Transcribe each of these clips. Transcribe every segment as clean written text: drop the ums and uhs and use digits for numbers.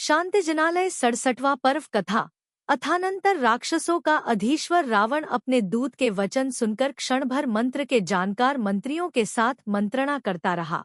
शांतिजनालय 67वां पर्व कथा। अथानंतर राक्षसों का अधीश्वर रावण अपने दूत के वचन सुनकर क्षण भर मंत्र के जानकार मंत्रियों के साथ मंत्रणा करता रहा।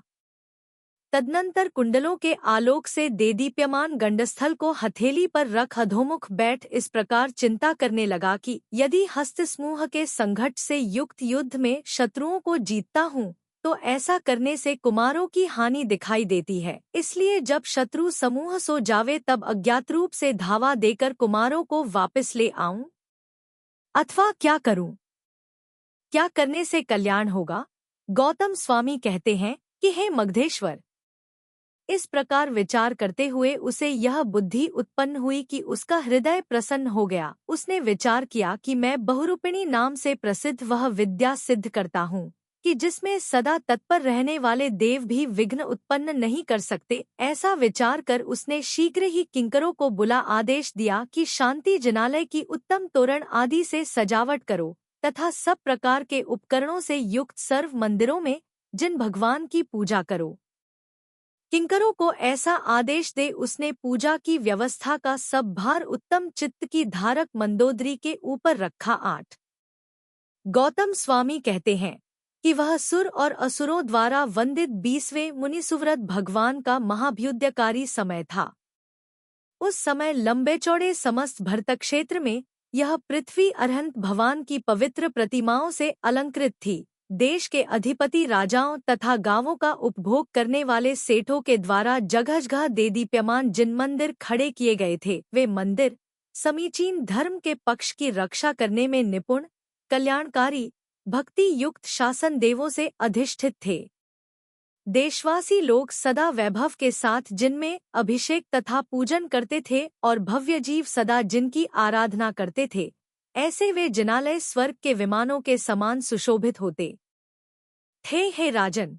तदनंतर कुंडलों के आलोक से देदीप्यमान गंडस्थल को हथेली पर रख अधोमुख बैठ इस प्रकार चिंता करने लगा कि यदि हस्त समूह के संघट से युक्त युद्ध में शत्रुओं को जीतता हूँ तो ऐसा करने से कुमारों की हानि दिखाई देती है। इसलिए जब शत्रु समूह सो जावे तब अज्ञात रूप से धावा देकर कुमारों को वापस ले आऊं, अथवा क्या करूं? क्या करने से कल्याण होगा? गौतम स्वामी कहते हैं कि हे मगधेश्वर, इस प्रकार विचार करते हुए उसे यह बुद्धि उत्पन्न हुई कि उसका हृदय प्रसन्न हो गया। उसने विचार किया कि मैं बहुरूपिणी नाम से प्रसिद्ध वह विद्या सिद्ध करता हूँ कि जिसमें सदा तत्पर रहने वाले देव भी विघ्न उत्पन्न नहीं कर सकते। ऐसा विचार कर उसने शीघ्र ही किंकरों को बुला आदेश दिया कि शांति जनालय की उत्तम तोरण आदि से सजावट करो तथा सब प्रकार के उपकरणों से युक्त सर्व मंदिरों में जिन भगवान की पूजा करो। किंकरों को ऐसा आदेश दे उसने पूजा की व्यवस्था का सब भार उत्तम चित्त की धारक मंदोदरी के ऊपर रखा। 8 गौतम स्वामी कहते हैं कि वह सुर और असुरों द्वारा वंदित 20वें मुनिसुव्रत भगवान का महाभ्युदयकारी समय था। उस समय लंबे चौड़े समस्त भरतक क्षेत्र में यह पृथ्वी अरहंत भगवान की पवित्र प्रतिमाओं से अलंकृत थी। देश के अधिपति राजाओं तथा गांवों का उपभोग करने वाले सेठों के द्वारा जगह जगह देदीप्यमान जिन मंदिर खड़े किए गए थे, वे मंदिर समीचीन धर्म के पक्ष की रक्षा करने में निपुण, कल्याणकारी, भक्ति युक्त शासन देवों से अधिष्ठित थे। देशवासी लोग सदा वैभव के साथ जिनमें अभिषेक तथा पूजन करते थे और भव्य जीव सदा जिनकी आराधना करते थे, ऐसे वे जिनालय स्वर्ग के विमानों के समान सुशोभित होते थे। हे राजन,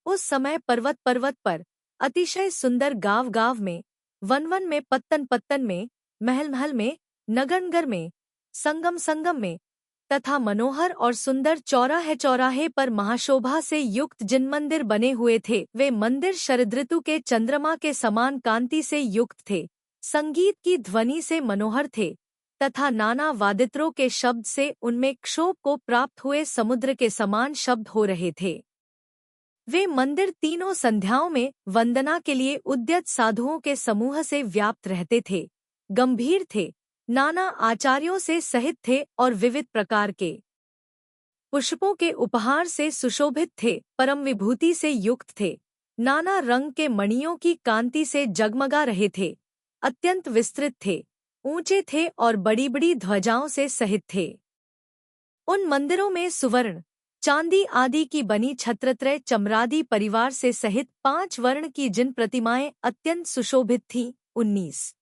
उस समय पर्वत पर्वत पर अतिशय सुंदर गांव गांव में, वन वन में, पत्तन पत्तन में, महल महल में, नगर नगर में, संगम संगम में तथा मनोहर और सुंदर चौराहे चौराहे पर महाशोभा से युक्त जिन मंदिर बने हुए थे, वे मंदिर शरद ऋतु के चंद्रमा के समान कांति से युक्त थे, संगीत की ध्वनि से मनोहर थे तथा नाना वादित्रों के शब्द से उनमें क्षोभ को प्राप्त हुए समुद्र के समान शब्द हो रहे थे। वे मंदिर तीनों संध्याओं में वंदना के लिए उद्यत साधुओं के समूह से व्याप्त रहते थे, गंभीर थे, नाना आचार्यों से सहित थे और विविध प्रकार के पुष्पों के उपहार से सुशोभित थे, परम विभूति से युक्त थे, नाना रंग के मणियों की कांति से जगमगा रहे थे, अत्यंत विस्तृत थे, ऊंचे थे और बड़ी बड़ी ध्वजाओं से सहित थे। उन मंदिरों में सुवर्ण, चांदी आदि की बनी छत्रत्रय चमरादी परिवार से सहित 5 वर्ण की जिन प्रतिमाएं अत्यंत सुशोभित थीं, 19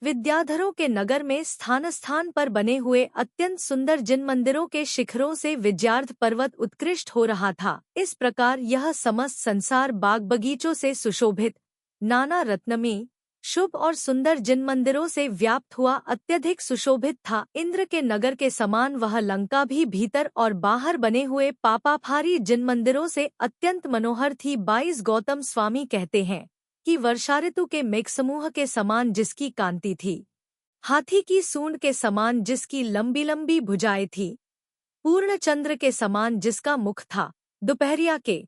विद्याधरों के नगर में स्थान स्थान पर बने हुए अत्यंत सुंदर जिन मंदिरों के शिखरों से विजयार्थ पर्वत उत्कृष्ट हो रहा था, इस प्रकार यह समस्त संसार बाग बगीचों से सुशोभित, नाना रत्नमयी, शुभ और सुंदर जिन मंदिरों से व्याप्त हुआ अत्यधिक सुशोभित था। इंद्र के नगर के समान वह लंका भी भीतर और बाहर बने हुए पापाफारी जिन मंदिरों से अत्यंत मनोहर थी। 22 गौतम स्वामी कहते हैं कि वर्षा ऋतु के मेघ समूह के समान जिसकी कांति थी, हाथी की सूंड के समान जिसकी लंबी लंबी भुजाएं थी, पूर्ण चंद्र के समान जिसका मुख था, दोपहरिया के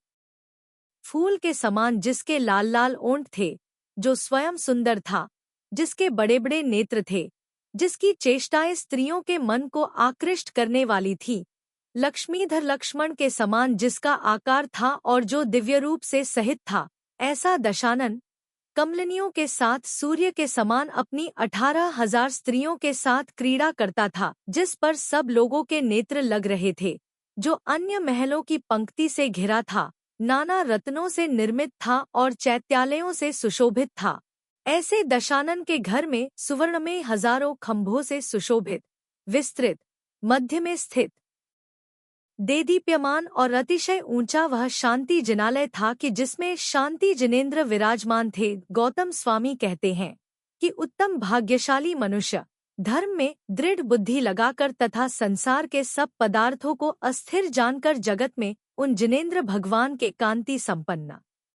फूल के समान जिसके लाल लाल ओंठ थे, जो स्वयं सुंदर था, जिसके बड़े बड़े नेत्र थे, जिसकी चेष्टाएं स्त्रियों के मन को आकृष्ट करने वाली थी, लक्ष्मीधर लक्ष्मण के समान जिसका आकार था और जो दिव्य रूप से सहित था, ऐसा दशानन कमलिनियों के साथ सूर्य के समान अपनी 18,000 स्त्रियों के साथ क्रीड़ा करता था, जिस पर सब लोगों के नेत्र लग रहे थे, जो अन्य महलों की पंक्ति से घिरा था, नाना रत्नों से निर्मित था और चैत्यालयों से सुशोभित था। ऐसे दशानन के घर में सुवर्ण में हजारों खंभों से सुशोभित, विस्तृत, मध्य में स्थित, देदीप्यमान और अतिशय ऊंचा वह शांति जिनालय था कि जिसमें शांति जिनेंद्र विराजमान थे। गौतम स्वामी कहते हैं कि उत्तम भाग्यशाली मनुष्य धर्म में दृढ़ बुद्धि लगाकर तथा संसार के सब पदार्थों को अस्थिर जानकर जगत में उन जिनेंद्र भगवान के कांति संपन्न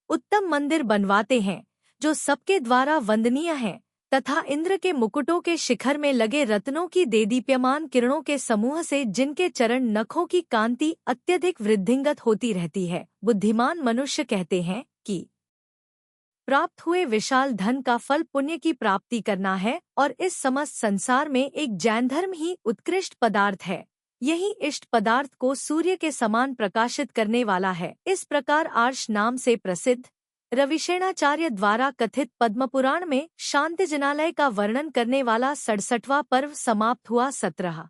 उत्तम मंदिर बनवाते हैं, जो सबके द्वारा वंदनीय हैं, तथा इंद्र के मुकुटों के शिखर में लगे रत्नों की देदीप्यमान किरणों के समूह से जिनके चरण नखों की कांति अत्यधिक वृद्धिंगत होती रहती है। बुद्धिमान मनुष्य कहते हैं कि प्राप्त हुए विशाल धन का फल पुण्य की प्राप्ति करना है, और इस समस्त संसार में एक जैन धर्म ही उत्कृष्ट पदार्थ है। यही इष्ट पदार्थ को सूर्य के समान प्रकाशित करने वाला है। इस प्रकार आर्ष नाम से प्रसिद्ध रविशेणाचार्य द्वारा कथित पद्मपुराण में शांति जिनालय का वर्णन करने वाला 67वां पर्व समाप्त हुआ। 17